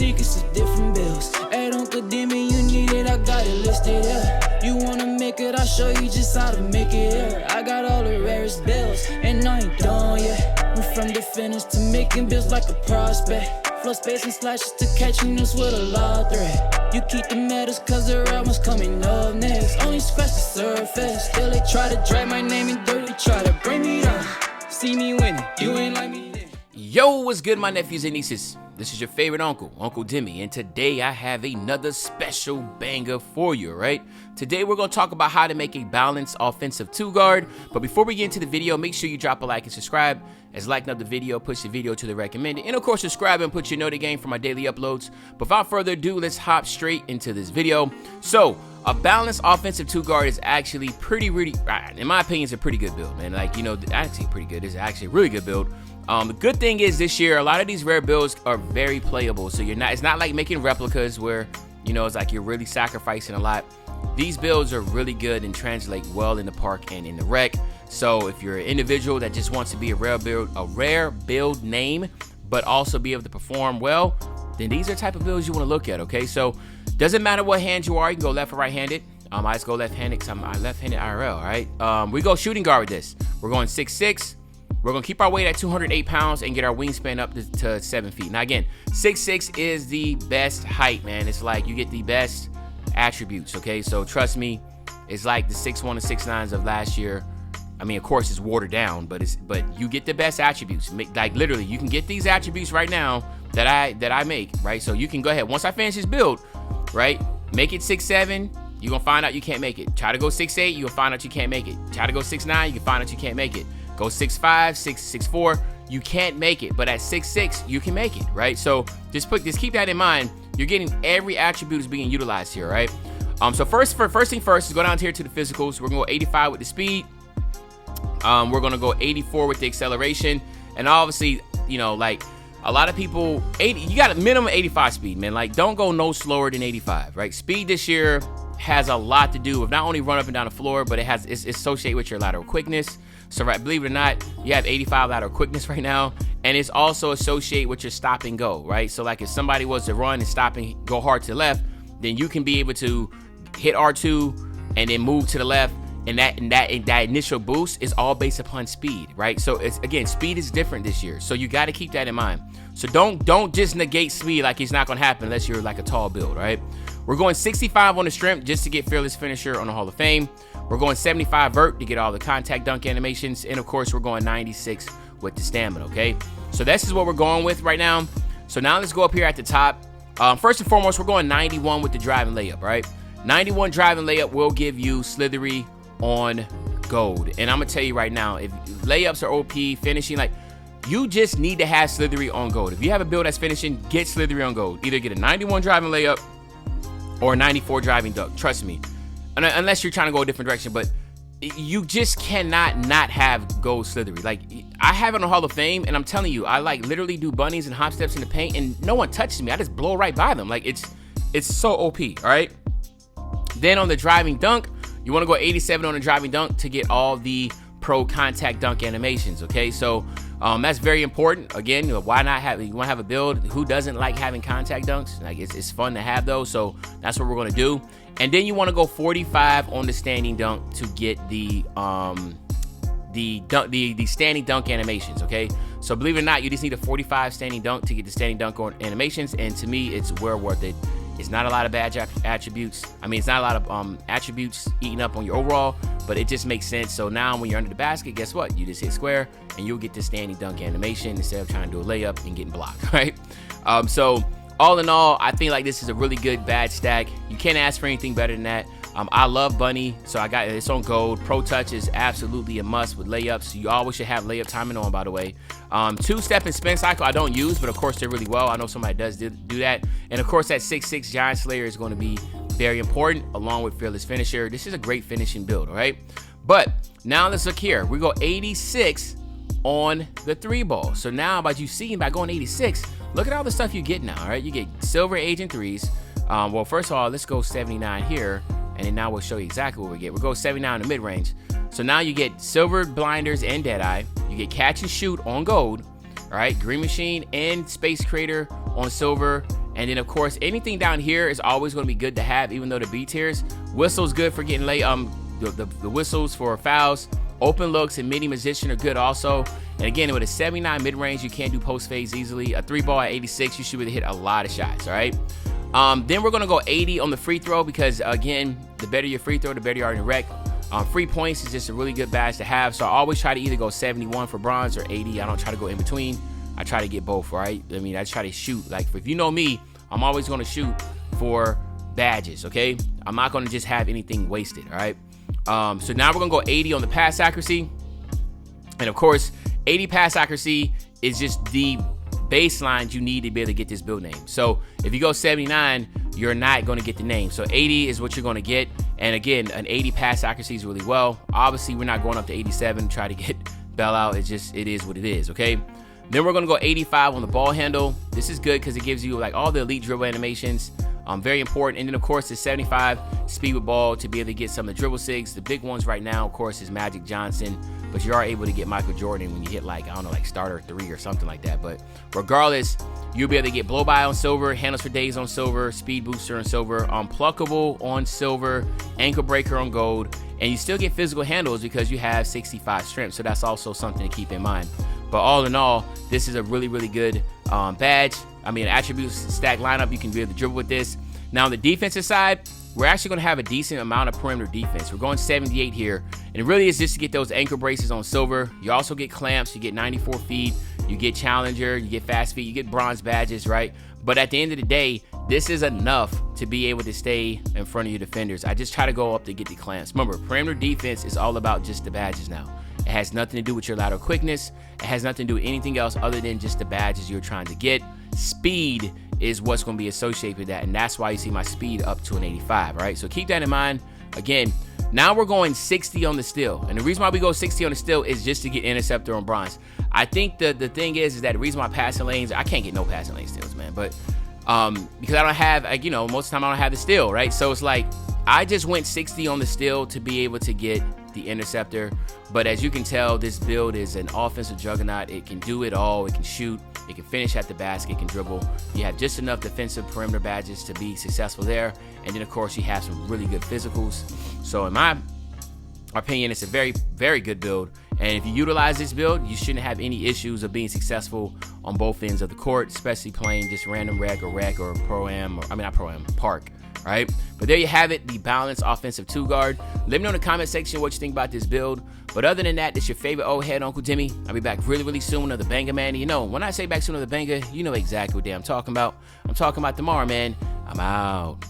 secrets of different bills. At Uncle Demi, you need it, I got it listed, yeah. You wanna make it, I'll show you just how to make it, yeah. I got all the rarest bills, and I ain't done yet. Went from the finish to making bills like a prospect. Flow space and slashes to catching us with a law threat. You keep the medals cause the right one's coming up next. Only scratch the surface. Still they try to drag my name in dirt. They try to bring me down. See me winning, you ain't like me then. Yo, what's good, my nephews and nieces? This is your favorite uncle, Uncle Demi, and today I have another special banger for you, right? Today we're going to talk about how to make a balanced offensive two-guard, but before we get into the video, make sure you drop a like and subscribe, as liking up the video push the video to the recommended, and of course subscribe and put your note game for my daily uploads. But without further ado, let's hop straight into this video. So, a balanced offensive two-guard is actually really, in my opinion, it's a pretty good build, man. Like, you know, actually pretty good. It's actually a really good build. The good thing is this year, a lot of these rare builds are very playable. So it's not like making replicas where, you know, it's like you're really sacrificing a lot. These builds are really good and translate well in the park and in the rec. So if you're an individual that just wants to be a rare build name, but also be able to perform well, then these are the type of builds you want to look at, okay? So doesn't matter what hand you are, you can go left or right-handed. I just go left-handed because I'm left-handed IRL, all right? We go shooting guard with this. We're going 6'6". We're going to keep our weight at 208 pounds and get our wingspan up to 7 feet. Now, again, 6'6" is the best height, man. It's like you get the best attributes, okay? So, trust me, it's like the 6'1" and 6'9" of last year. I mean, of course, it's watered down, but you get the best attributes. Like, literally, you can get these attributes right now that I make, right? So, you can go ahead. Once I finish this build, right, make it 6'7", you're going to find out you can't make it. Try to go 6'8", you'll find out you can't make it. Try to go 6'9", you can find out you can't make it. Go 6'5", 6'4", you can't make it, but at 6'6", you can make it, right? So just keep that in mind. You're getting every attribute is being utilized here, right? So first thing first is go down here to the physicals. We're gonna go 85 with the speed. We're gonna go 84 with the acceleration, and obviously, you know, like a lot of people, you got a minimum 85 speed, man. Like, don't go no slower than 85, right? Speed this year has a lot to do with not only run up and down the floor, but it's associated with your lateral quickness. So, right, believe it or not, you have 85 lateral quickness right now, and it's also associated with your stop and go, right? So, like, if somebody was to run and stop and go hard to the left, then you can be able to hit R2 and then move to the left, and that initial boost is all based upon speed, right? So, it's again, speed is different this year, so you got to keep that in mind. So, don't just negate speed like it's not going to happen unless you're like a tall build, right? We're going 65 on the strength just to get Fearless Finisher on the Hall of Fame. We're going 75 vert to get all the contact dunk animations. And of course, we're going 96 with the stamina, okay? So this is what we're going with right now. So now let's go up here at the top. First and foremost, we're going 91 with the driving layup, right? 91 driving layup will give you Slithery on gold. And I'm gonna tell you right now, if layups are OP, finishing, like, you just need to have Slithery on gold. If you have a build that's finishing, get Slithery on gold. Either get a 91 driving layup or a 94 driving dunk, trust me. Unless you're trying to go a different direction, but you just cannot not have gold Slithery. Like, I have it on Hall of Fame, and I'm telling you, I like literally do bunnies and hop steps in the paint, and no one touches me. I just blow right by them. Like, it's so OP, all right? Then on the driving dunk, you want to go 87 on the driving dunk to get all the pro contact dunk animations, okay? So that's very important. Again, why not have, you want to have a build, who doesn't like having contact dunks? Like, it's fun to have those, so that's what we're going to do. And then you want to go 45 on the standing dunk to get the standing dunk animations, okay? So believe it or not, you just need a 45 standing dunk to get the standing dunk animations, and to me, it's well worth it. It's not a lot of bad attributes. I mean, it's not a lot of attributes eating up on your overall, but it just makes sense. So now when you're under the basket, guess what? You just hit square, and you'll get the standing dunk animation instead of trying to do a layup and getting blocked, right? So all in all, I think like this is a really good bad stack. You can't ask for anything better than that. I love Bunny, so I got its on gold. Pro Touch is absolutely a must with layups. You always should have layup timing on, by the way. Two-step and spin cycle I don't use, but of course they're really well. I know somebody does do that. And of course that 6'6" Giant Slayer is going to be very important, along with Fearless Finisher. This is a great finishing build, all right? But now let's look here. We go 86 on the 3-ball. So now by going 86, look at all the stuff you get now, all right? You get Silver Agent 3s. Well, first of all, let's go 79 here, and then now we'll show you exactly what we get. We'll go 79 in the mid-range. So now you get Silver Blinders and Deadeye. You get Catch and Shoot on gold, all right? Green Machine and Space Creator on silver, And then of course, anything down here is always going to be good to have, even though the B tiers. Whistle's good for getting late. The whistles for fouls. Open looks and midi position are good also. And again, with a 79 mid-range, you can't do post fades easily. A 3-ball at 86, you should be able to hit a lot of shots, all right? Then we're going to go 80 on the free throw because, again, the better your free throw, the better you are in the rec. Free points is just a really good badge to have. So I always try to either go 71 for bronze or 80. I don't try to go in between. I try to get both, right? I mean, I try to shoot. Like, if you know me, I'm always going to shoot for badges, okay? I'm not going to just have anything wasted, all right? So now we're going to go 80 on the pass accuracy. And, of course, 80 pass accuracy is just the baseline you need to be able to get this build name. So if you go 79, you're not going to get the name. So 80 is what you're going to get. And again, an 80 pass accuracy is really well. Obviously, we're not going up to 87 to try to get Bell out. It is what it is, okay? Then we're going to go 85 on the ball handle. This is good because it gives you like all the elite dribble animations. Very important. And then, of course, the 75 speed with ball to be able to get some of the dribble sigs. The big ones right now, of course, is Magic Johnson. But you are able to get Michael Jordan when you hit like, I don't know, like starter 3 or something like that. But regardless, you'll be able to get blow by on silver, handles for days on silver, speed booster on silver, unpluckable on silver, ankle breaker on gold. And you still get physical handles because you have 65 strength. So that's also something to keep in mind. But all in all, this is a really, really good badge. I mean, attributes stack lineup. You can be able to dribble with this. Now, on the defensive side, we're actually going to have a decent amount of perimeter defense. We're going 78 here. And it really is just to get those ankle braces on silver. You also get clamps. You get 94 feet. You get challenger. You get fast feet. You get bronze badges, right? But at the end of the day, this is enough to be able to stay in front of your defenders. I just try to go up to get the clamps. Remember, perimeter defense is all about just the badges now. It has nothing to do with your lateral quickness. It has nothing to do with anything else other than just the badges you're trying to get. Speed is what's going to be associated with that, and that's why you see my speed up to an 85, right? So keep that in mind. Again, now we're going 60 on the steal, and the reason why we go 60 on the steal is just to get interceptor on bronze. I think the thing is that the reason why passing lanes, I can't get no passing lane steals, man, but because I don't have, like, you know, most of the time I don't have the steal, right? So it's like I just went 60 on the steal to be able to get the interceptor. But as you can tell, this build is an offensive juggernaut. It can do it all. It can shoot. It can finish at the basket. It can dribble. You have just enough defensive perimeter badges to be successful there. And then, of course, you have some really good physicals. So in my opinion, it's a very, very good build. And if you utilize this build, you shouldn't have any issues of being successful on both ends of the court, especially playing just random rec or pro-am, or I mean, not pro-am, park. Right? But there you have it, the balanced offensive 2-guard. Let me know in the comment section what you think about this build. But other than that, it's your favorite old head, Uncle Timmy. I'll be back really, really soon with another banger, man. And you know, when I say back soon with another banger, you know exactly what day I'm talking about. I'm talking about tomorrow, man. I'm out.